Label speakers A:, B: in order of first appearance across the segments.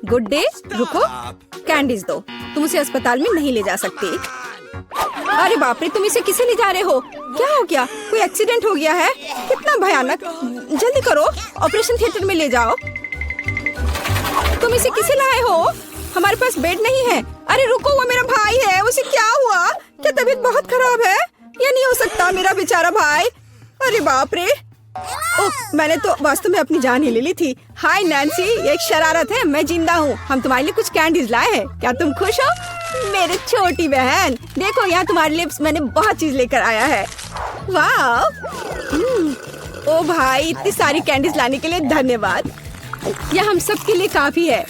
A: Good day. रुको, candies दो। तुम उसे अस्पताल में नहीं ले जा सकती। अरे बाप रे, तुम इसे किसे ले जा रहे हो? क्या हो गया? कोई एक्सीडेंट हो गया है? कितना भयानक। जल्दी करो, ऑपरेशन थिएटर में ले जाओ। तुम इसे किसे लाए हो? हमारे पास बेड नहीं है। अरे रुको, वो मेरा भाई है। उसे क्या हुआ? क्या तबीयत बहुत खराब है? ये नहीं हो सकता, मेरा बेचारा भाई। अरे बाप रे। ओह, मैंने तो वास्तव में अपनी जान ही ले ली थी। हाय नैन्सी, ये एक शरारत है। मैं जिंदा हूँ। हम तुम्हारे लिए कुछ कैंडीज लाए हैं। क्या तुम खुश हो? मेरी छोटी बहन, देखो यहाँ तुम्हारे लिए मैंने बहुत चीज लेकर आया है। वाह। ओ भाई, इतनी सारी कैंडीज लाने के लिए धन्यवाद। यह हम सब के लिए काफी है,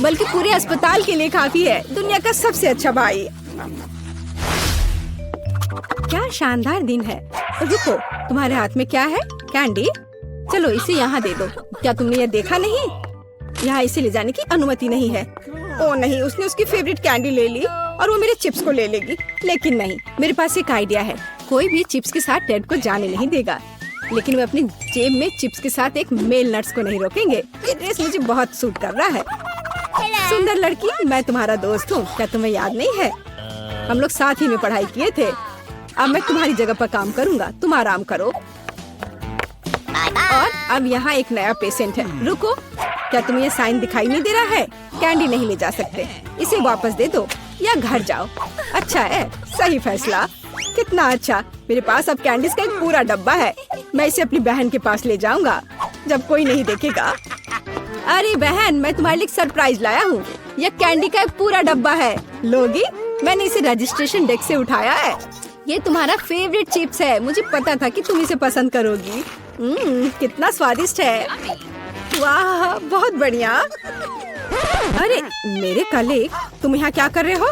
A: बल्कि पूरे अस्पताल के लिए काफी है। दुनिया का सबसे अच्छा भाई। क्या शानदार दिन है। रुको, तुम्हारे हाथ में क्या है? कैंडी। चलो इसे यहाँ दे दो। क्या तुमने ये देखा नहीं? यहाँ इसे ले जाने की अनुमति नहीं है। ओ नहीं, उसने उसकी फेवरेट कैंडी ले ली और वो मेरे चिप्स को ले लेगी। लेकिन नहीं, मेरे पास एक आइडिया है। कोई भी चिप्स के साथ टेड को जाने नहीं देगा, लेकिन वे अपनी जेब में चिप्स के साथ एक मेल नट्स को नहीं रोकेंगे। ये ड्रेस मुझे बहुत सूट कर रहा है। सुंदर लड़की, मैं तुम्हारा दोस्त हूँ। क्या तुम्हें याद नहीं है? हम लोग साथ ही में पढ़ाई किए थे। अब मैं तुम्हारी जगह पर काम करूँगा, तुम आराम करो। और अब यहाँ एक नया पेशेंट है। रुको, क्या तुम्हें ये साइन दिखाई नहीं दे रहा है? कैंडी नहीं ले जा सकते। इसे वापस दे दो या घर जाओ। अच्छा है, सही फैसला। कितना अच्छा। मेरे पास अब कैंडीज का एक पूरा डब्बा है। मैं इसे अपनी बहन के पास ले जाऊंगा जब कोई नहीं देखेगा। अरे बहन, मैं तुम्हारे लिए सरप्राइज लाया हूँ। यह कैंडी का एक पूरा डब्बा है। लोगी, मैंने इसे रजिस्ट्रेशन डेस्क से उठाया है। ये तुम्हारा फेवरेट चिप्स है। मुझे पता था कि तुम इसे पसंद करोगी। कितना स्वादिष्ट है। वाह, बहुत बढ़िया। अरे मेरे कलीग, तुम यहाँ क्या कर रहे हो?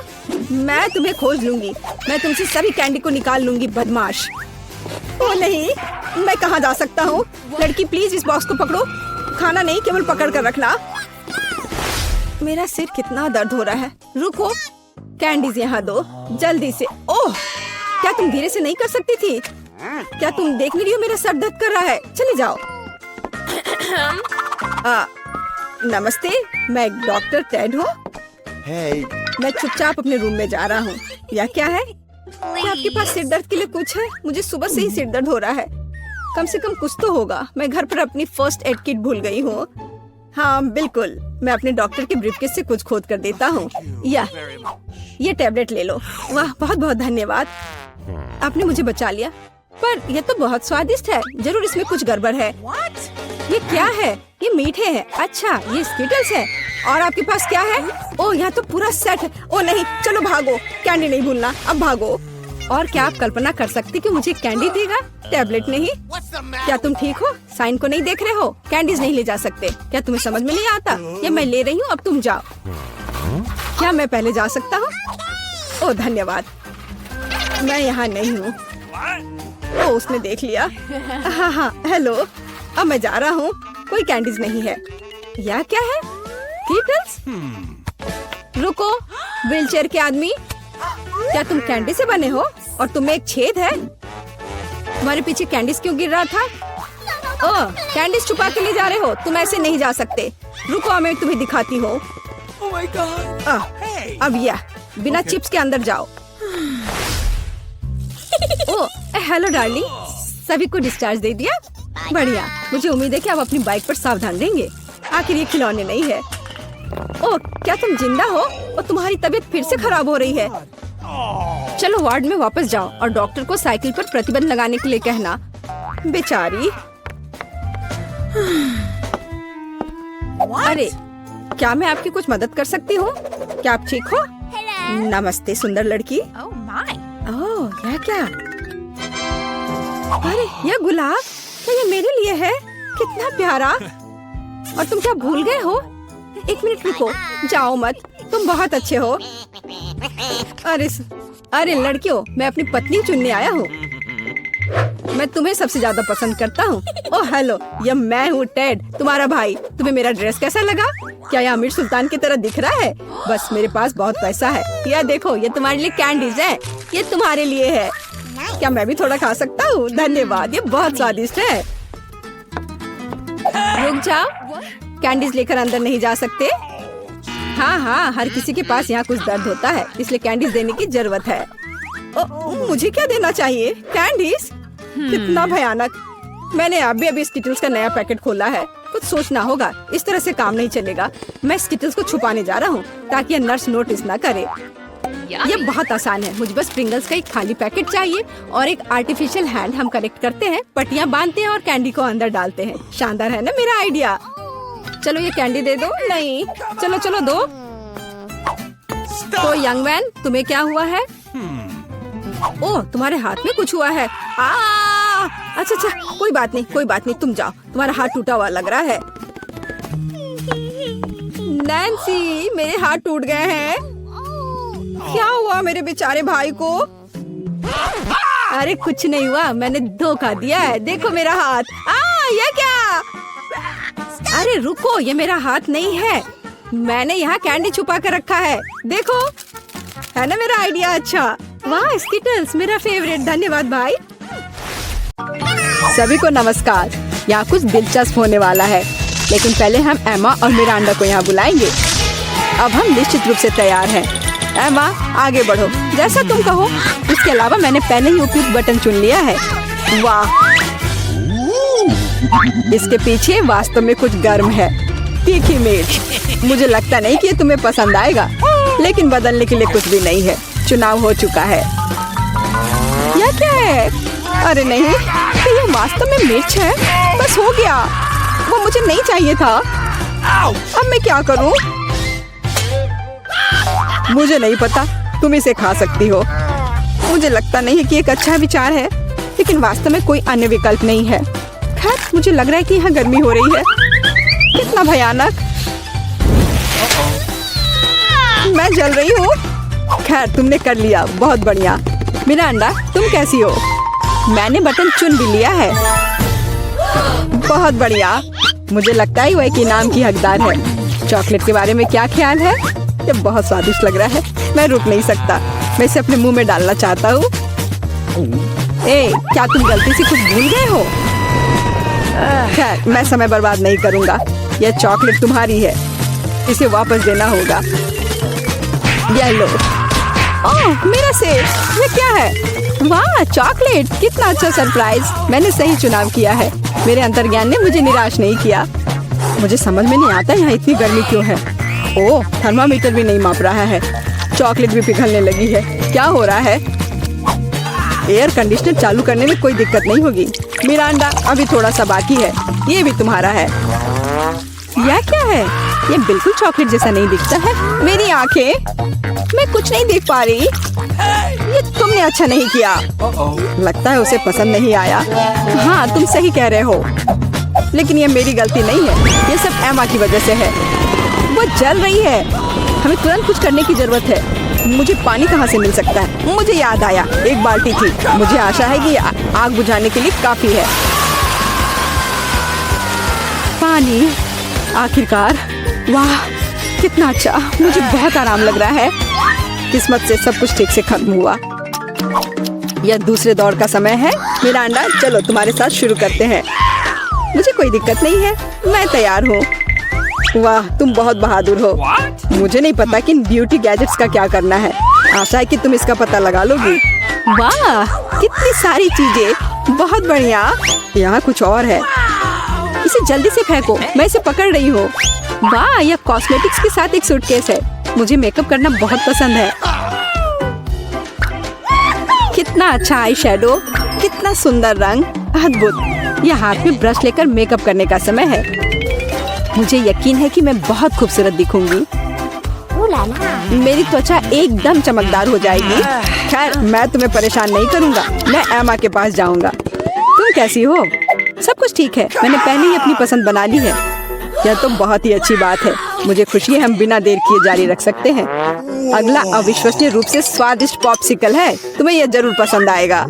A: मैं तुम्हें खोज लूंगी। मैं तुमसे सभी कैंडी को निकाल लूंगी, बदमाश। ओ नहीं, मैं कहाँ जा सकता हूँ? लड़की प्लीज इस बॉक्स को पकड़ो। खाना नहीं, केवल पकड़ कर रखना। मेरा सिर कितना दर्द हो रहा है। रुको, कैंडीज यहाँ दो जल्दी से। ओह, क्या तुम धीरे से नहीं कर सकती थी? क्या तुम देख नहीं रही हो मेरा सर दर्द कर रहा है? चले जाओ। नमस्ते, मैं डॉक्टर टेड हूँ। मैं चुपचाप अपने रूम में जा रहा हूँ। या क्या है? क्या आपके पास सिर दर्द के लिए कुछ है? मुझे सुबह से ही सिर दर्द हो रहा है। कम से कम कुछ तो होगा। मैं घर पर अपनी फर्स्ट एड किट भूल गई हूँ। हाँ बिल्कुल, मैं अपने डॉक्टर के ब्रीफकेस से कुछ खोद कर देता हूँ। ये टैबलेट ले लो। वाह, बहुत बहुत धन्यवाद, आपने मुझे बचा लिया। पर यह तो बहुत स्वादिष्ट है। जरूर इसमें कुछ गड़बड़ है। ये क्या है? ये मीठे हैं। अच्छा, ये स्किटल्स है। और आपके पास क्या है? ओह, यहाँ तो पूरा सेट है। ओह नहीं, चलो भागो। कैंडी नहीं भूलना, अब भागो। और क्या आप कल्पना कर सकती कि मुझे कैंडी देगा, टैबलेट नहीं? क्या तुम ठीक हो? साइन को नहीं देख रहे हो? कैंडीज नहीं ले जा सकते। क्या तुम्हें समझ में नहीं आता? ये मैं ले रही हूँ, अब तुम जाओ। क्या मैं पहले जा सकता हूँ? ओह धन्यवाद, मैं यहाँ नहीं हूँ। ओह, उसने देख लिया। हाँ, हेलो, अब मैं जा रहा हूँ। कोई कैंडीज नहीं है। यह क्या है? कीटल्स? रुको, व्हीलचेयर के आदमी, क्या तुम कैंडी से बने हो? और तुम्हें एक छेद है। तुम्हारे पीछे कैंडीज क्यों गिर रहा था? ओह, कैंडीज छुपा के ले जा रहे हो? तुम ऐसे नहीं जा सकते। रुको, मैं तुम्हें दिखाती हूँ। अब यह बिना चिप्स के अंदर जाओ। ओह हेलो डार्लिंग, सभी को डिस्चार्ज दे दिया? बढ़िया, मुझे उम्मीद है कि आप अपनी बाइक पर सावधान रहेंगे। आखिर ये खिलौने नहीं है। ओह, क्या तुम जिंदा हो? और तुम्हारी तबीयत फिर से खराब हो रही है। चलो वार्ड में वापस जाओ और डॉक्टर को साइकिल पर प्रतिबंध लगाने के लिए कहना। बेचारी। अरे, क्या मैं आपकी कुछ मदद कर सकती हूँ? क्या आप ठीक हो? नमस्ते सुंदर लड़की। ओह, यह क्या? अरे, यह गुलाब, क्या ये मेरे लिए है? कितना प्यारा। और तुम क्या भूल गए हो? एक मिनट रुको, जाओ मत, तुम बहुत अच्छे हो। अरे लड़कियों, मैं अपनी पत्नी चुनने आया हूँ। मैं तुम्हें सबसे ज्यादा पसंद करता हूँ। ओह हेलो, यह मैं हूँ टेड, तुम्हारा भाई। तुम्हें मेरा ड्रेस कैसा लगा? क्या यह अमीर सुल्तान की तरह दिख रहा है? बस मेरे पास बहुत पैसा है। यह देखो, ये तुम्हारे लिए कैंडीज है। ये तुम्हारे लिए है। क्या मैं भी थोड़ा खा सकता हूँ? धन्यवाद, ये बहुत स्वादिष्ट है। रुक जाओ, कैंडीज लेकर अंदर नहीं जा सकते। हाँ हाँ, हर किसी के पास यहाँ कुछ दर्द होता है, इसलिए कैंडीज देने की जरूरत है। मुझे क्या देना चाहिए? कैंडीज? कितना भयानक। मैंने अभी स्किटल्स का नया पैकेट खोला है, कुछ सोचना होगा, इस तरह से काम नहीं चलेगा। मैं स्किटल्स को छुपाने जा रहा हूँ ताकि ये नर्स नोटिस न करे। ये बहुत आसान है, मुझे बस प्रिंगल्स का एक खाली पैकेट चाहिए और एक आर्टिफिशियल हैंड हम कनेक्ट करते हैं, पट्टियाँ बांधते हैं और कैंडी को अंदर डालते हैं। शानदार है ना मेरा आइडिया? चलो ये कैंडी दे दो। नहीं, चलो चलो दो। तो यंग मैन, तुम्हें क्या हुआ है? ओह, तुम्हारे हाथ में कुछ हुआ है। अच्छा, कोई बात नहीं, तुम जाओ, तुम्हारा हाथ टूटा हुआ लग रहा है। नैन्सी, मेरे हाथ टूट गए हैं। क्या हुआ मेरे बेचारे भाई को? अरे कुछ नहीं हुआ, मैंने धोखा दिया है। देखो मेरा हाथ। ये क्या? अरे रुको, ये मेरा हाथ नहीं है, मैंने यहाँ कैंडी छुपा कर रखा है। देखो, है ना मेरा आइडिया अच्छा? वाह स्किटल्स, मेरा फेवरेट। धन्यवाद भाई। सभी को नमस्कार। यहाँ कुछ दिलचस्प होने वाला है, लेकिन पहले हम एमा और मिरांडा को यहाँ बुलाएंगे। अब हम निश्चित रूप से तैयार हैं। एमा, आगे बढ़ो, जैसा तुम कहो। इसके अलावा मैंने पहले ही उपयुक्त बटन चुन लिया है। वाह, इसके पीछे वास्तव में कुछ गर्म है। तीखी मिर्च। मुझे लगता नहीं कि ये तुम्हें पसंद आएगा, लेकिन बदलने के लिए कुछ भी नहीं है। चुनाव हो चुका है। यह क्या है? अरे नहीं, तो ये वास्तव में मिर्च है। बस हो गया, वो मुझे नहीं चाहिए था। अब मैं क्या करूं? मुझे नहीं पता, तुम इसे खा सकती हो। मुझे लगता नहीं है कि एक अच्छा विचार है, लेकिन वास्तव में कोई अन्य विकल्प नहीं है। खैर, मुझे लग रहा है कि यहाँ गर्मी हो रही है। कितना भयानक। मैं जल रही हूँ। खैर, तुमने कर लिया, बहुत बढ़िया। मिरांडा, तुम कैसी हो? मैंने बटन चुन भी लिया है। बहुत बढ़िया। मुझे लगता है वह एक इनाम की हकदार है। चॉकलेट के बारे में क्या ख्याल है? ये बहुत स्वादिष्ट लग रहा है, मैं रुक नहीं सकता। मैं इसे अपने मुंह में डालना चाहता हूँ। क्या तुम गलती से कुछ भूल गए हो? खैर, मैं समय बर्बाद नहीं करूँगा। यह चॉकलेट तुम्हारी है, इसे वापस देना होगा। यह लो। ओह, मेरा सेब। ये क्या है? वाह, चॉकलेट। कितना अच्छा सरप्राइज। मैंने सही चुनाव किया है। मेरे अंतर्ज्ञान ने मुझे निराश नहीं किया। मुझे समझ में नहीं आता यहाँ इतनी गर्मी क्यों है। ओह, थर्मामीटर भी नहीं माप रहा है। चॉकलेट भी पिघलने लगी है। क्या हो रहा है? एयर कंडीशनर चालू करने में कोई दिक्कत नहीं होगी। मिरांडा, अभी थोड़ा सा बाकी है। ये भी तुम्हारा है। यह क्या है? ये बिल्कुल चॉकलेट जैसा नहीं दिखता है। मेरी आंखें, मैं कुछ नहीं देख पा रही। ये तुमने अच्छा नहीं किया। लगता है उसे पसंद नहीं आया। हाँ, तुम सही कह रहे हो, लेकिन ये मेरी गलती नहीं है। ये सब एमा की वजह से है। वो जल रही है। हमें तुरंत कुछ करने की जरूरत है। मुझे पानी कहाँ से मिल सकता है? मुझे याद आया, एक बाल्टी थी। मुझे आशा है कि आग बुझाने के लिए काफी है। पानी, आखिरकार। वाह, कितना अच्छा। मुझे बहुत आराम लग रहा है। किस्मत से सब कुछ ठीक से खत्म हुआ। यह दूसरे दौर का समय है। मिरांडा, चलो तुम्हारे साथ शुरू करते हैं। मुझे कोई दिक्कत नहीं है, मैं तैयार हूँ। वाह, तुम बहुत बहादुर हो। मुझे नहीं पता कि इन ब्यूटी गैजेट्स का क्या करना है। आशा है कि तुम इसका पता लगा लोगी। वाह, कितनी सारी चीजें। बहुत बढ़िया। यहाँ कुछ और है। इसे जल्दी से फेंको, मैं इसे पकड़ रही हूँ। वाह, यह कॉस्मेटिक्स के साथ एक सूटकेस है। मुझे मेकअप करना बहुत पसंद है। कितना अच्छा आई शैडो, कितना सुंदर रंग, अद्भुत। यह हाथ में ब्रश लेकर मेकअप करने का समय है। मुझे यकीन है कि मैं बहुत खूबसूरत दिखूंगी। मेरी त्वचा एकदम चमकदार हो जाएगी। खैर, मैं तुम्हें परेशान नहीं करूंगा। मैं एमा के पास जाऊंगा। तुम कैसी हो? सब कुछ ठीक है, मैंने पहले ही अपनी पसंद बना ली है। यह तो बहुत ही अच्छी बात है। मुझे खुशी है, हम बिना देर किए जारी रख सकते हैं। अगला अविश्वसनीय रूप से स्वादिष्ट पॉप्सिकल है। तुम्हें यह जरूर पसंद आएगा।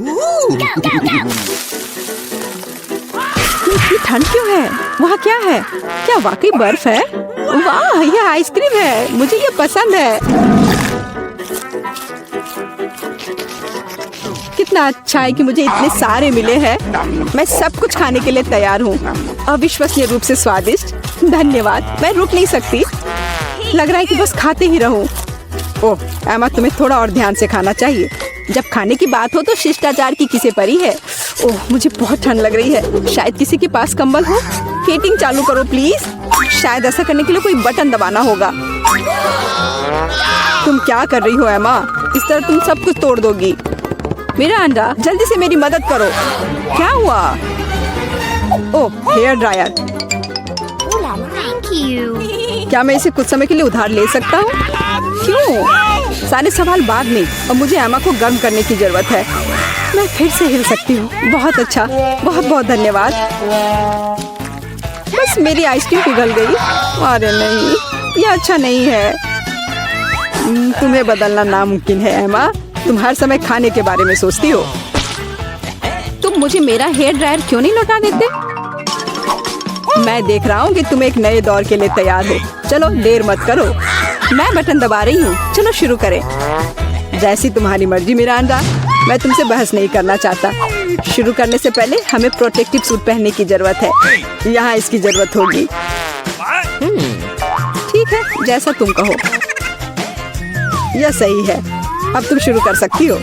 A: इतनी ठंड क्यों है? वहाँ क्या है? क्या वाकई बर्फ है? वाह, यह आइसक्रीम है। मुझे ये पसंद है। कितना अच्छा है कि मुझे इतने सारे मिले हैं। मैं सब कुछ खाने के लिए तैयार हूँ। अविश्वसनीय रूप से स्वादिष्ट। धन्यवाद, मैं रुक नहीं सकती। लग रहा है कि बस खाते ही रहूं। ओह एमा, तुम्हें थोड़ा और ध्यान से खाना चाहिए। जब खाने की बात हो तो शिष्टाचार की किसे परी है। ओह मुझे बहुत ठंड लग रही है। शायद किसी के पास कंबल हो। हीटिंग चालू करो प्लीज। शायद ऐसा करने के लिए कोई बटन दबाना होगा। तुम क्या कर रही हो एमा? इस तरह तुम सब कुछ तोड़ दोगी। मेरा अंडा, जल्दी से मेरी मदद करो। क्या हुआ? ओह हेयर ड्रायर। क्या मैं इसे कुछ समय के लिए उधार ले सकता हूँ? क्यों? सारे सवाल बाद में। अब मुझे एमा को गर्म करने की जरूरत है। मैं फिर से हिल सकती हूँ। बहुत अच्छा, बहुत बहुत धन्यवाद। बस मेरी आइसक्रीम पिघल गई। अरे नहीं, यह अच्छा नहीं है। तुम्हें बदलना नामुमकिन है एमा। तुम हर समय खाने के बारे में सोचती हो। तुम मुझे मेरा हेयर ड्रायर क्यों नहीं लौटा देते? मैं देख रहा हूँ कि तुम एक नए दौर के लिए तैयार हो। चलो देर मत करो। मैं बटन दबा रही हूँ। चलो शुरू करें। जैसी तुम्हारी मर्जी मिरांडा। मैं तुमसे बहस नहीं करना चाहता। शुरू करने से पहले हमें प्रोटेक्टिव सूट पहनने की जरूरत है। यहाँ इसकी जरूरत होगी। ठीक है, जैसा तुम कहो। यह सही है। अब तुम शुरू कर सकती हो।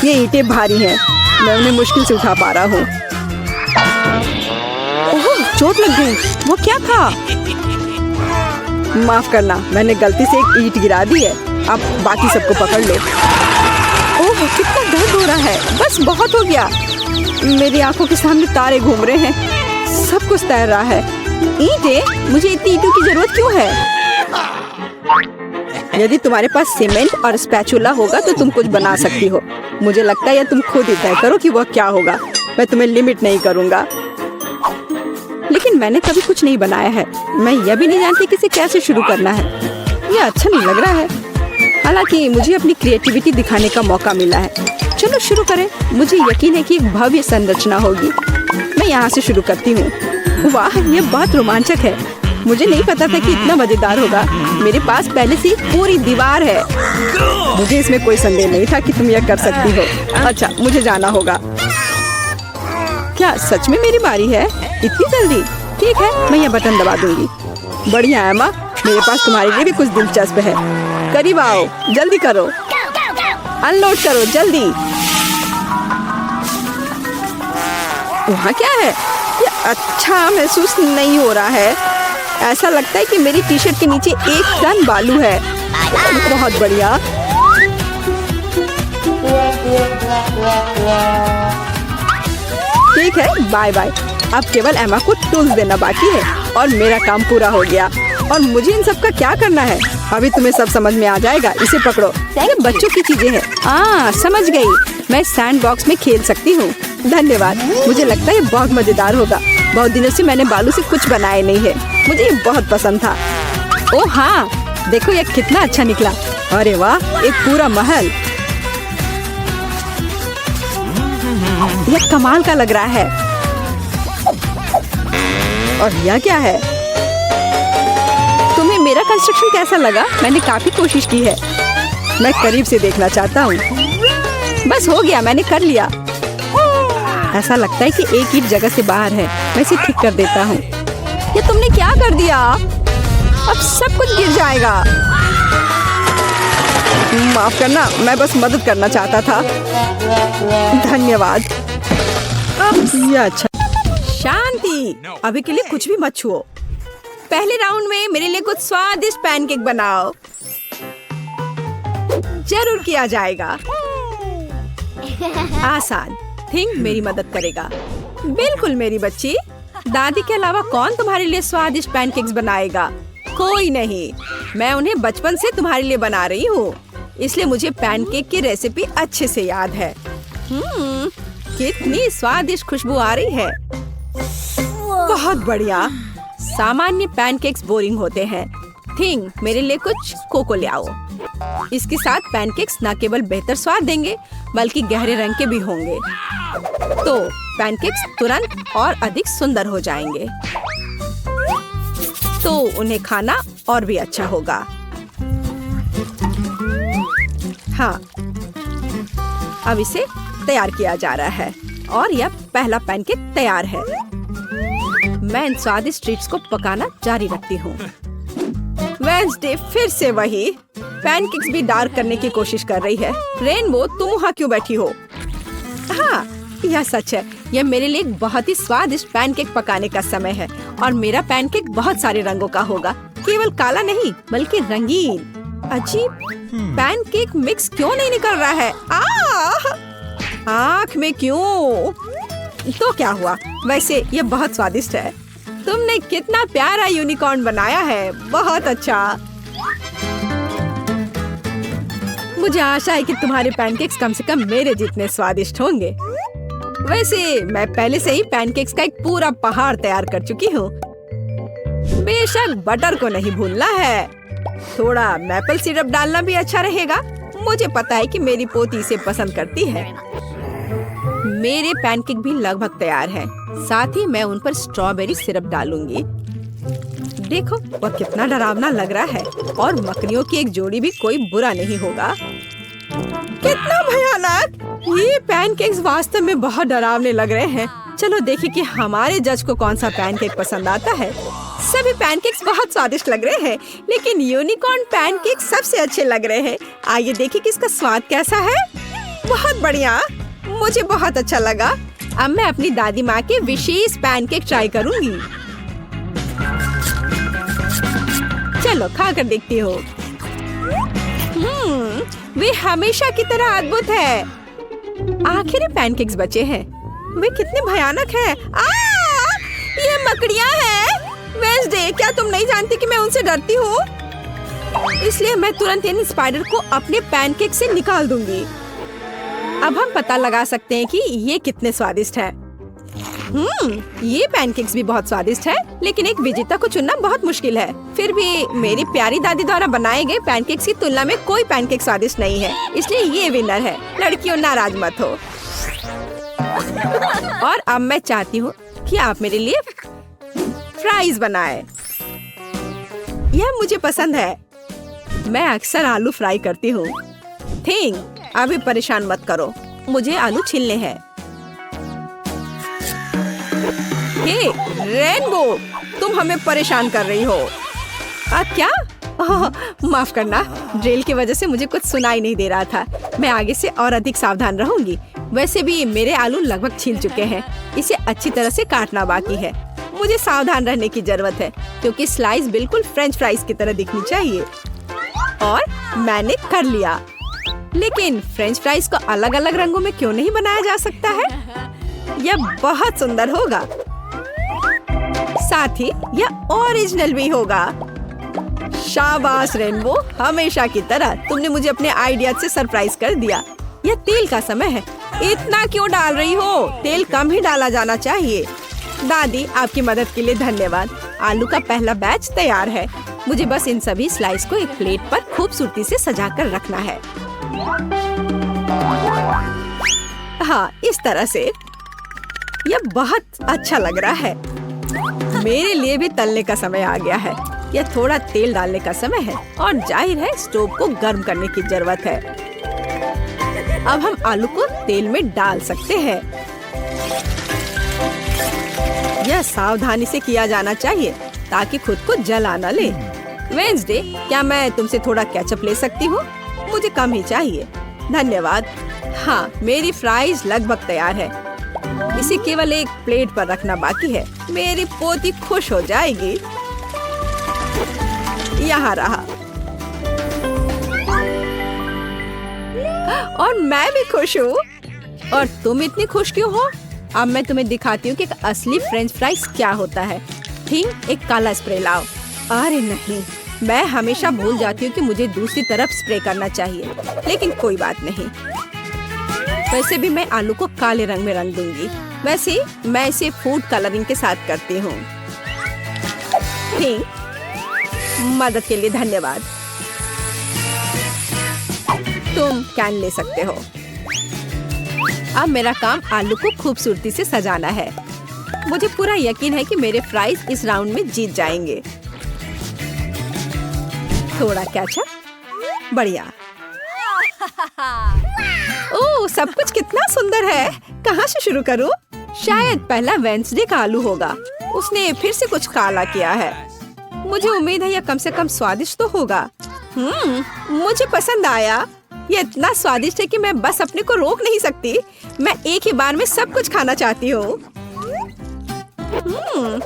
A: ये ईंटें भारी हैं। मैं उन्हें मुश्किल से उठा पा रहा हूँ। ओह, चोट लग गई। वो क्या था? माफ करना, मैंने गलती से एक ईंट गिरा दी है। अब बाकी सबको पकड़ लो। ओह, कितना दर्द हो रहा है। बस बहुत हो गया। मेरी आंखों के सामने तारे घूम रहे हैं। सब कुछ तैर रहा है। ईंटें? मुझे इतनी ईंटों की जरूरत क्यों है? यदि तुम्हारे पास सीमेंट और स्पैचुला होगा तो तुम कुछ बना सकती हो। मुझे लगता है या तुम खुद ही तय करो कि वह क्या होगा। मैं तुम्हें लिमिट नहीं करूँगा। लेकिन मैंने कभी कुछ नहीं बनाया है। मैं यह भी नहीं जानती कि इसे कैसे शुरू करना है। यह अच्छा नहीं लग रहा है। हालांकि मुझे अपनी क्रिएटिविटी दिखाने का मौका मिला है। चलो शुरू करें। मुझे यकीन है कि एक भव्य संरचना होगी। मैं यहाँ से शुरू करती हूँ। वाह, यह बहुत रोमांचक है। मुझे नहीं पता था कि इतना मजेदार होगा। मेरे पास पहले से पूरी दीवार है। मुझे इसमें कोई संदेह नहीं था कि तुम यह कर सकती हो। अच्छा, मुझे जाना होगा। क्या सच में मेरी बारी है? इतनी जल्दी? ठीक है, मैं यह बटन दबा दूंगी। बढ़िया एमा, मेरे पास तुम्हारे लिए भी कुछ दिलचस्प है। करीब आओ, जल्दी करो। अनलोड करो जल्दी। वहाँ क्या है? ये अच्छा महसूस नहीं हो रहा है। ऐसा लगता है कि मेरी टी शर्ट के नीचे 1 टन बालू है। बहुत बढ़िया। ठीक है, बाय बाय। अब केवल एमा को टूल्स देना बाकी है और मेरा काम पूरा हो गया। और मुझे इन सब का क्या करना है? अभी तुम्हें सब समझ में आ जाएगा। इसे पकड़ो। ये बच्चों की चीजें हैं। समझ गई। मैं सैंड बॉक्स में खेल सकती हूँ। धन्यवाद। मुझे लगता है ये बहुत मजेदार होगा। बहुत दिनों से मैंने बालू से कुछ बनाया नहीं है। मुझे ये बहुत पसंद था। ओह हाँ, देखो ये कितना अच्छा निकला। अरे वाह, एक पूरा महल। यह कमाल का लग रहा है। और यह क्या है? तुम्हें मेरा कंस्ट्रक्शन कैसा लगा? मैंने काफी कोशिश की है। मैं करीब से देखना चाहता हूँ। बस हो गया, मैंने कर लिया। ऐसा लगता है कि एक ईंट जगह से बाहर है। मैं इसे ठीक कर देता हूँ। ये तुमने क्या कर दिया? अब सब कुछ गिर जाएगा। माफ करना, मैं बस मदद करना चाहता था। धन्यवाद। ये अच्छा। शांति, अभी के लिए कुछ भी मत छुओ। पहले राउंड में मेरे लिए कुछ स्वादिष्ट पैनकेक बनाओ। जरूर किया जाएगा। आसान। थिंक मेरी मदद करेगा। बिल्कुल मेरी बच्ची। दादी के अलावा कौन तुम्हारे लिए स्वादिष्ट पैनकेक्स बनाएगा? कोई नहीं। मैं उन्हें बचपन से तुम्हारे लिए बना रही हूँ, इसलिए मुझे पैनकेक की रेसिपी अच्छे से याद है। कितनी स्वादिष्ट खुशबू आ रही है। बहुत बढ़िया। सामान्य पैनकेक्स बोरिंग होते हैं। थिंक मेरे लिए कुछ कोको ले आओ। इसके साथ पैनकेक्स न केवल बेहतर स्वाद देंगे बल्कि गहरे रंग के भी होंगे। तो पैनकेक्स तुरंत और अधिक सुंदर हो जाएंगे। तो उन्हें खाना और भी अच्छा होगा। हाँ, अब इसे तैयार किया जा रहा है और यह पहला पैनकेक तैयार है। मैं इन स्वादिष्ट ट्रीट्स को पकाना जारी रखती हूँ। वेडनेसडे फिर से वही पैनकेक्स भी डार्क करने की कोशिश कर रही है। रेनबो, तुम वहाँ क्यों बैठी हो? हाँ, यह सच है। यह मेरे लिए एक बहुत ही स्वादिष्ट पैनकेक पकाने का समय है और मेरा पैनकेक बहुत सारे रंगों का होगा, केवल काला नहीं बल्कि रंगीन। अजीब, पैनकेक मिक्स क्यों नहीं निकल रहा है? आँख में क्यों? तो क्या हुआ? वैसे यह बहुत स्वादिष्ट है। तुमने कितना प्यारा यूनिकॉर्न बनाया है, बहुत अच्छा। मुझे आशा है कि तुम्हारे पैनकेक्स कम से कम मेरे जितने स्वादिष्ट होंगे। वैसे मैं पहले से ही पैनकेक्स का एक पूरा पहाड़ तैयार कर चुकी हूँ। बेशक बटर को नहीं भूलना है, थोड़ा मैपल सिरप डालना भी अच्छा रहेगा। मुझे पता है कि मेरी पोती इसे पसंद करती है। मेरे पैनकेक भी लगभग तैयार है, साथ ही मैं उन पर स्ट्रॉबेरी सिरप डालूंगी। देखो वह कितना डरावना लग रहा है और मकड़ियों की एक जोड़ी भी कोई बुरा नहीं होगा। कितना भयानक! ये पैनकेक्स वास्तव में बहुत डरावने लग रहे हैं। चलो देखें कि हमारे जज को कौन सा पैनकेक पसंद आता है। सभी पैनकेक्स बहुत स्वादिष्ट लग रहे हैं, लेकिन यूनिकॉर्न पैनकेक सबसे अच्छे लग रहे हैं। आइए देखें कि इसका स्वाद कैसा है। बहुत बढ़िया, मुझे बहुत अच्छा लगा। अब मैं अपनी दादी माँ के विशेष पैनकेक ट्राई करूंगी। चलो खाकर देखती हूँ। वे हमेशा की तरह अद्भुत है। आखिर ये पैनकेक्स बचे हैं। वे कितने भयानक हैं। ये मकड़ियाँ हैं। वेडनेसडे, क्या तुम नहीं जानती कि मैं उनसे डरती हूँ? इसलिए मैं तुरंत इन स्पाइडर को अपने पैनकेक से निकाल दूंगी। अब हम पता लगा सकते हैं कि ये कितने स्वादिष्ट हैं। ये पैनकेक्स भी बहुत स्वादिष्ट है, लेकिन एक विजेता को चुनना बहुत मुश्किल है। फिर भी मेरी प्यारी दादी द्वारा बनाए गए पैनकेक्स की तुलना में कोई पैनकेक स्वादिष्ट नहीं है, इसलिए ये विनर है। लड़कियों नाराज मत हो। और अब मैं चाहती हूँ कि आप मेरे लिए फ्राइज बनाए। यह मुझे पसंद है। मैं अक्सर आलू फ्राई करती हूँ। अभी परेशान मत करो, मुझे आलू छीलने हैं। हे रेनबो, तुम हमें परेशान कर रही हो। क्या? माफ करना, ड्रिल की वजह से मुझे कुछ सुनाई नहीं दे रहा था। मैं आगे से और अधिक सावधान रहूंगी। वैसे भी मेरे आलू लगभग छिल चुके हैं, इसे अच्छी तरह से काटना बाकी है। मुझे सावधान रहने की जरूरत है क्योंकि स्लाइस बिल्कुल फ्रेंच फ्राइज की तरह दिखनी चाहिए। और मैंने कर लिया। लेकिन फ्रेंच फ्राइज को अलग अलग रंगों में क्यों नहीं बनाया जा सकता है? यह बहुत सुंदर होगा, साथ ही यह ओरिजिनल भी होगा। शाबाश रेनबो, हमेशा की तरह तुमने मुझे अपने आइडिया से सरप्राइज कर दिया। यह तेल का समय है। इतना क्यों डाल रही हो? तेल कम ही डाला जाना चाहिए। दादी, आपकी मदद के लिए धन्यवाद। आलू का पहला बैच तैयार है। मुझे बस इन सभी स्लाइस को एक प्लेट पर खूबसूरती से सजाकर रखना है। हाँ, इस तरह से यह बहुत अच्छा लग रहा है। मेरे लिए भी तलने का समय आ गया है। यह थोड़ा तेल डालने का समय है और जाहिर है स्टोव को गर्म करने की जरूरत है। अब हम आलू को तेल में डाल सकते हैं। यह सावधानी से किया जाना चाहिए ताकि खुद को जला न ले। वेडनेसडे, क्या मैं तुमसे थोड़ा केचप ले सकती हूँ? मुझे कम ही चाहिए। धन्यवाद। हाँ, मेरी फ्राइज लगभग तैयार है। इसे केवल एक प्लेट पर रखना बाकी है। मेरी पोती खुश हो जाएगी। यहाँ रहा। और मैं भी खुश हूँ। और तुम इतनी खुश क्यों हो? अब मैं तुम्हें दिखाती हूँ कि एक असली फ्रेंच फ्राइज क्या होता है। ठीक, एक काला स्प्रे लाओ। अरे नहीं, मैं हमेशा भूल जाती हूँ कि मुझे दूसरी तरफ स्प्रे करना चाहिए, लेकिन कोई बात नहीं। वैसे भी मैं आलू को काले रंग में रंग दूंगी। वैसे मैं इसे फूड कलरिंग के साथ करती हूँ। ठीक, मदद के लिए धन्यवाद। तुम कैन ले सकते हो। अब मेरा काम आलू को खूबसूरती से सजाना है। मुझे पूरा यकीन है कि मेरे फ्राइज इस राउंड में जीत जाएंगे। थोड़ा केचप, बढ़िया। ओह, सब कुछ कितना सुंदर है। कहाँ से शुरू करूँ? शायद पहला वेडनेसडे का आलू होगा। उसने फिर से कुछ काला किया है। मुझे उम्मीद है यह कम से कम स्वादिष्ट तो होगा। मुझे पसंद आया। ये इतना स्वादिष्ट है कि मैं बस अपने को रोक नहीं सकती। मैं एक ही बार में सब कुछ खाना चाहती हूँ।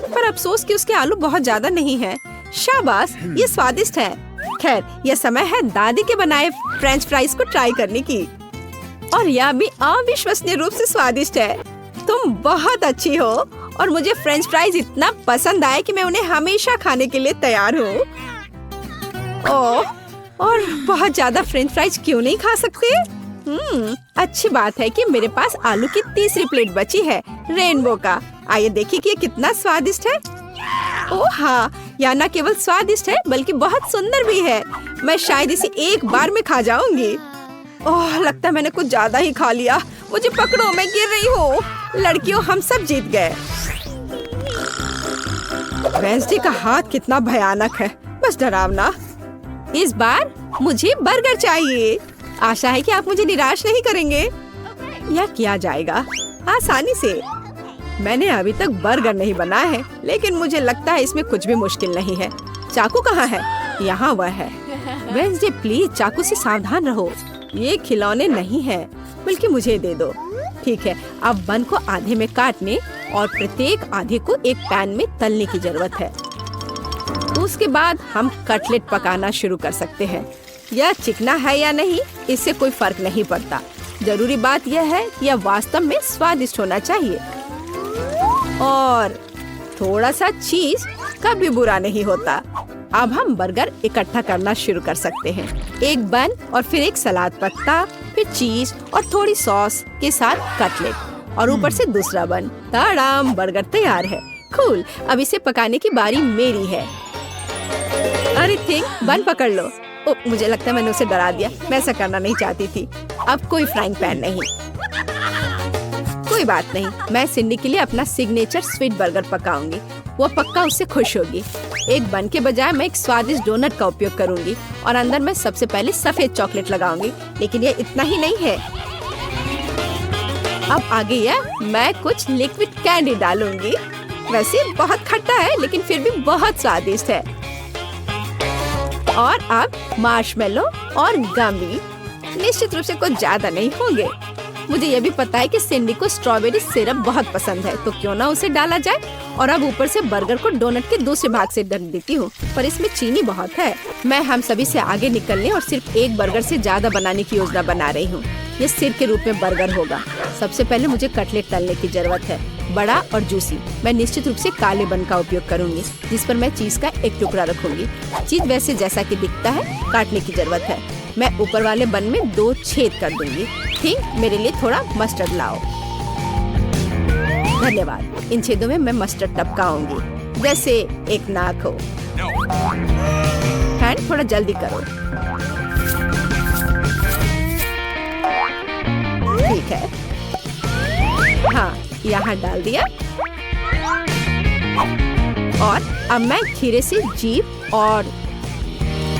A: पर अफसोस कि उसके आलू बहुत ज्यादा नहीं है। शाबाश, ये स्वादिष्ट है। खैर, यह समय है दादी के बनाए फ्रेंच फ्राइज को ट्राई करने की। और यह भी अविश्वसनीय रूप से स्वादिष्ट है। तुम बहुत अच्छी हो और मुझे फ्रेंच फ्राइज इतना पसंद आए कि मैं उन्हें हमेशा खाने के लिए तैयार हूँ। ओह, और बहुत ज्यादा फ्रेंच फ्राइज क्यों नहीं खा सकते? अच्छी बात है कि मेरे पास आलू की तीसरी प्लेट बची है, रेनबो का। आइए देखिए कि ये कितना स्वादिष्ट है। ओह हाँ, यह न केवल स्वादिष्ट है बल्कि बहुत सुंदर भी है। मैं शायद इसे एक बार में खा जाऊंगी। ओह, लगता है मैंने कुछ ज्यादा ही खा लिया। मुझे पकड़ो, मैं गिर रही हूँ। लड़कियों, हम सब जीत गए। वेंसडे का हाथ कितना भयानक है, बस डरावना। इस बार मुझे बर्गर चाहिए। आशा है कि आप मुझे निराश नहीं करेंगे। यह किया जाएगा आसानी से। मैंने अभी तक बर्गर नहीं बनाया है, लेकिन मुझे लगता है इसमें कुछ भी मुश्किल नहीं है। चाकू कहाँ है? यहाँ वह है। वेंसडे, प्लीज चाकू से सावधान रहो। ये खिलौने नहीं है, बल्कि मुझे दे दो। ठीक है, अब बन को आधे में काटने और प्रत्येक आधे को एक पैन में तलने की जरूरत है। उसके बाद हम कटलेट पकाना शुरू कर सकते हैं। यह चिकना है या नहीं, इससे कोई फर्क नहीं पड़ता। जरूरी बात यह है कि यह वास्तव में स्वादिष्ट होना चाहिए। और थोड़ा सा चीज कभी बुरा नहीं होता। अब हम बर्गर इकट्ठा करना शुरू कर सकते हैं। एक बन और फिर एक सलाद पत्ता, फिर चीज और थोड़ी सॉस के साथ कटलेट और ऊपर से दूसरा बन। ताड़ाम, बर्गर तैयार है। कूल, अब इसे पकाने की बारी मेरी है। अरे थिंक, बन पकड़ लो। ओ, मुझे लगता है मैंने उसे डरा दिया। मैं ऐसा करना नहीं चाहती थी। अब कोई फ्राइंग पैन नहीं। कोई बात नहीं, मैं सिंडी के लिए अपना सिग्नेचर स्वीट बर्गर पकाऊंगी। वो पक्का उससे खुश होगी। एक बन के बजाय मैं एक स्वादिष्ट डोनट का उपयोग करूंगी और अंदर मैं सबसे पहले सफेद चॉकलेट लगाऊंगी। लेकिन ये इतना ही नहीं है। अब आगे यह मैं कुछ लिक्विड कैंडी डालूंगी। वैसे बहुत खट्टा है, लेकिन फिर भी बहुत स्वादिष्ट है। और अब मार्शमेलो और गमी। निश्चित रूप से कुछ ज्यादा नहीं होंगे। मुझे यह भी पता है कि सिंडी को स्ट्रॉबेरी सिरप बहुत पसंद है, तो क्यों ना उसे डाला जाए। और अब ऊपर से बर्गर को डोनट के दूसरे भाग से ढक देती हूँ, पर इसमें चीनी बहुत है। मैं हम सभी से आगे निकलने और सिर्फ एक बर्गर से ज्यादा बनाने की योजना बना रही हूँ। ये सिर के रूप में बर्गर होगा। सबसे पहले मुझे कटलेट तलने की जरूरत है, बड़ा और जूसी। मैं निश्चित रूप से काले बन का उपयोग करूंगी, जिस पर मैं चीज का एक टुकड़ा रखूंगी। चीज वैसे जैसा कि दिखता है काटने की जरूरत है। मैं ऊपर वाले बन में 2 छेद कर दूंगी। ठीक, मेरे लिए थोड़ा मस्टर्ड लाओ। धन्यवाद। इन छेदों में मैं मस्टर्ड टपकाऊंगी, जैसे एक नाक हो। हैंड थोड़ा जल्दी करो। ठीक है, हाँ, यहाँ डाल दिया। और अब मैं खीरे से जीभ और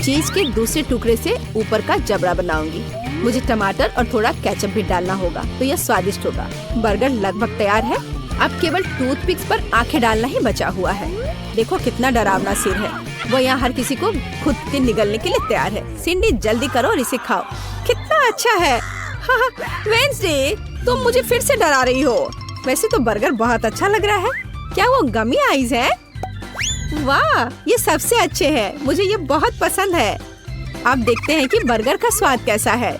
A: चीज के दूसरे टुकड़े से ऊपर का जबड़ा बनाऊंगी। मुझे टमाटर और थोड़ा केचप भी डालना होगा, तो यह स्वादिष्ट होगा। बर्गर लगभग तैयार है। अब केवल टूथपिक्स पर आंखें डालना ही बचा हुआ है। देखो कितना डरावना सिर है। वो यहाँ हर किसी को खुद के निगलने के लिए तैयार है। सिंडी, जल्दी करो और इसे खाओ। कितना अच्छा है। हाँ, वेंसडे, तुम मुझे फिर से डरा रही हो। वैसे तो बर्गर बहुत अच्छा लग रहा है। क्या वो गमी आइज है? वाह, ये सबसे अच्छे हैं। मुझे ये बहुत पसंद है। अब देखते हैं कि बर्गर का स्वाद कैसा है।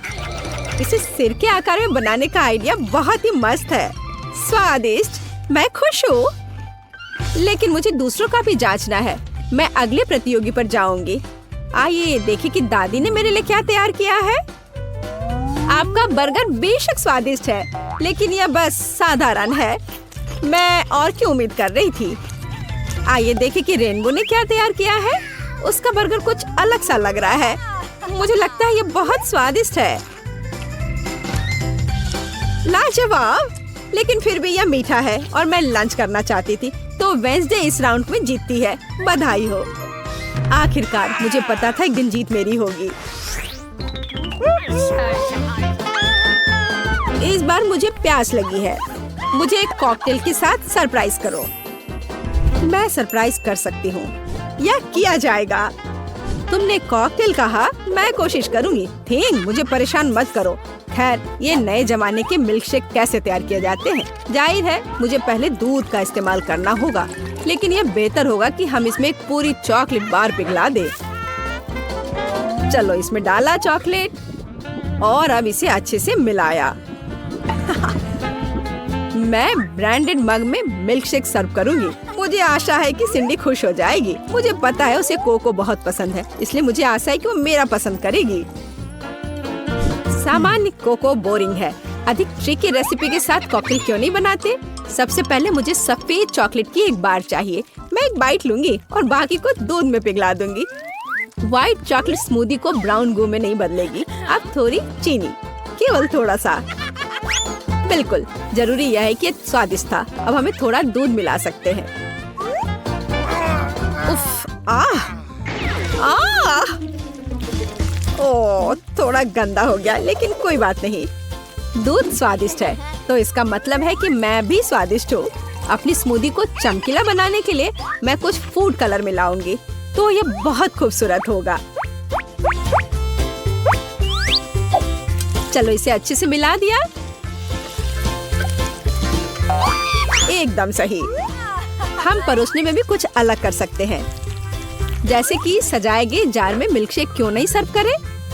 A: इसे सिर के आकार में बनाने का आइडिया बहुत ही मस्त है। स्वादिष्ट, मैं खुश हूँ। लेकिन मुझे दूसरों का भी जांचना है। मैं अगले प्रतियोगी पर जाऊंगी। आइए देखिए कि दादी ने मेरे लिए क्या तैयार किया है। आपका बर्गर बेशक स्वादिष्ट है, लेकिन यह बस साधारण है। मैं और की उम्मीद कर रही थी। आइए देखें कि रेनबो ने क्या तैयार किया है। उसका बर्गर कुछ अलग सा लग रहा है। मुझे लगता है ये बहुत स्वादिष्ट है। लाजवाब, लेकिन फिर भी यह मीठा है और मैं लंच करना चाहती थी, तो वेंसडे इस राउंड में जीतती है। बधाई हो। आखिरकार मुझे पता था एक दिन जीत मेरी होगी। इस बार मुझे प्यास लगी है। मुझे एक कॉकटेल के साथ सरप्राइज करो। मैं सरप्राइज कर सकती हूँ, यह किया जाएगा। तुमने कॉकटेल कहा, मैं कोशिश करूंगी। थिंग, मुझे परेशान मत करो। खैर, ये नए जमाने के मिल्क शेक कैसे तैयार किए जाते हैं? जाहिर है मुझे पहले दूध का इस्तेमाल करना होगा, लेकिन यह बेहतर होगा कि हम इसमें एक पूरी चॉकलेट बार पिघला दे। चलो, इसमें डाला चॉकलेट और अब इसे अच्छे से मिलाया। मैं ब्रांडेड मग में मिल्क शेक सर्व करूंगी। मुझे आशा है कि सिंडी खुश हो जाएगी। मुझे पता है उसे कोको बहुत पसंद है, इसलिए मुझे आशा है कि वो मेरा पसंद करेगी। सामान्य कोको बोरिंग है। अधिक ट्रिकी रेसिपी के साथ कॉकटेल क्यों नहीं बनाते? सबसे पहले मुझे सफेद चॉकलेट की एक बार चाहिए। मैं एक बाइट लूंगी और बाकी को दूध में पिघला दूंगी। व्हाइट चॉकलेट स्मूदी को ब्राउन गू में नहीं बदलेगी। अब थोड़ी चीनी, केवल थोड़ा सा। बिल्कुल, जरूरी यह है कि ये स्वादिष्ट था। अब हमें थोड़ा दूध मिला सकते हैं। उफ, ओह, थोड़ा गंदा हो गया, लेकिन कोई बात नहीं। दूध स्वादिष्ट है, तो इसका मतलब है कि मैं भी स्वादिष्ट हूँ। अपनी स्मूदी को चमकीला बनाने के लिए मैं कुछ फूड कलर मिलाऊंगी, तो ये बहुत खूबसूरत होगा। चलो, इसे अच्छे से मिला दिया। एकदम सही। हम परोसने में भी कुछ अलग कर सकते हैं, जैसे कि सजाए गए जार में मिल्कशेक क्यों नहीं सर्व करें?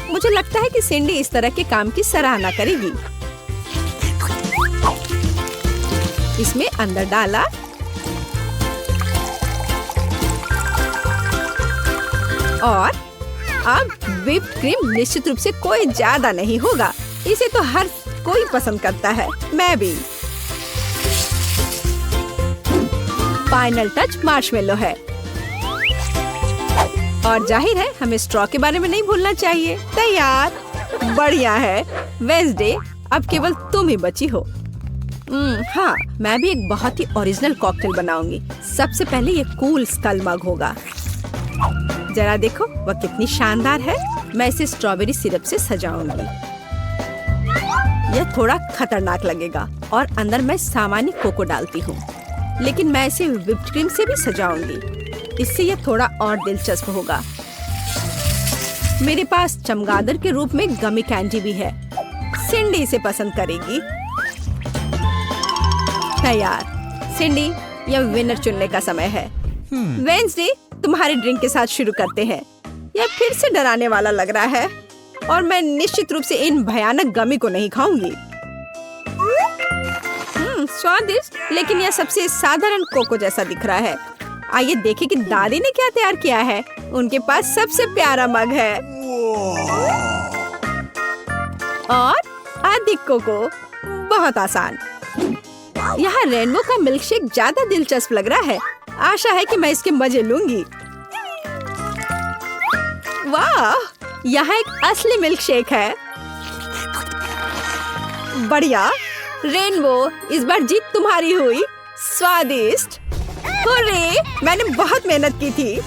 A: मुझे लगता है कि सिंडी इस तरह के काम की सराहना करेगी। इसमें अंदर डाला और अब व्हिप्ड क्रीम निश्चित रूप से कोई ज्यादा नहीं होगा। इसे तो हर कोई पसंद करता है, मैं भी। फाइनल टच मार्शमेलो है और जाहिर है हमें स्ट्रॉ के बारे में नहीं भूलना चाहिए। तैयार, बढ़िया है। वेंसडे, अब केवल तुम ही बची हो। हाँ, मैं भी एक बहुत ही ओरिजिनल कॉकटेल बनाऊंगी। सबसे पहले ये कूल स्कल मग होगा। जरा देखो, वह कितनी शानदार है। मैं इसे स्ट्रॉबेरी सिरप से सजाऊंगी। यह थोड़ा खतरनाक लगेगा और अंदर मैं सामान्य कोको डालती हूँ, लेकिन मैं इसे व्हिप्ड क्रीम से भी सजाऊंगी। इससे यह थोड़ा और दिलचस्प होगा। मेरे पास चमगादड़ के रूप में गमी कैंडी भी है। सिंडी इसे पसंद करेगी। तैयार। सिंडी, यह विनर चुनने का समय है। वेंसडे, तुम्हारे ड्रिंक के साथ शुरू करते हैं। यह फिर से डराने वाला लग रहा है और मैं निश्चित रूप से इन भयानक गमी को नहीं खाऊंगी। स्वादिष्ट, लेकिन यह सबसे साधारण कोको जैसा दिख रहा है। आइए देखें कि दादी ने क्या तैयार किया है। उनके पास सबसे प्यारा मग है और अधिक कोको। बहुत आसान। यहाँ रेनबो का मिल्कशेक ज्यादा दिलचस्प लग रहा है। आशा है कि मैं इसके मजे लूंगी। वाह, यहाँ एक असली मिल्कशेक है। बढ़िया। रेनबो, इस बार जीत तुम्हारी हुई। स्वादिष्ट। हुर्रे, मैंने बहुत मेहनत की थी।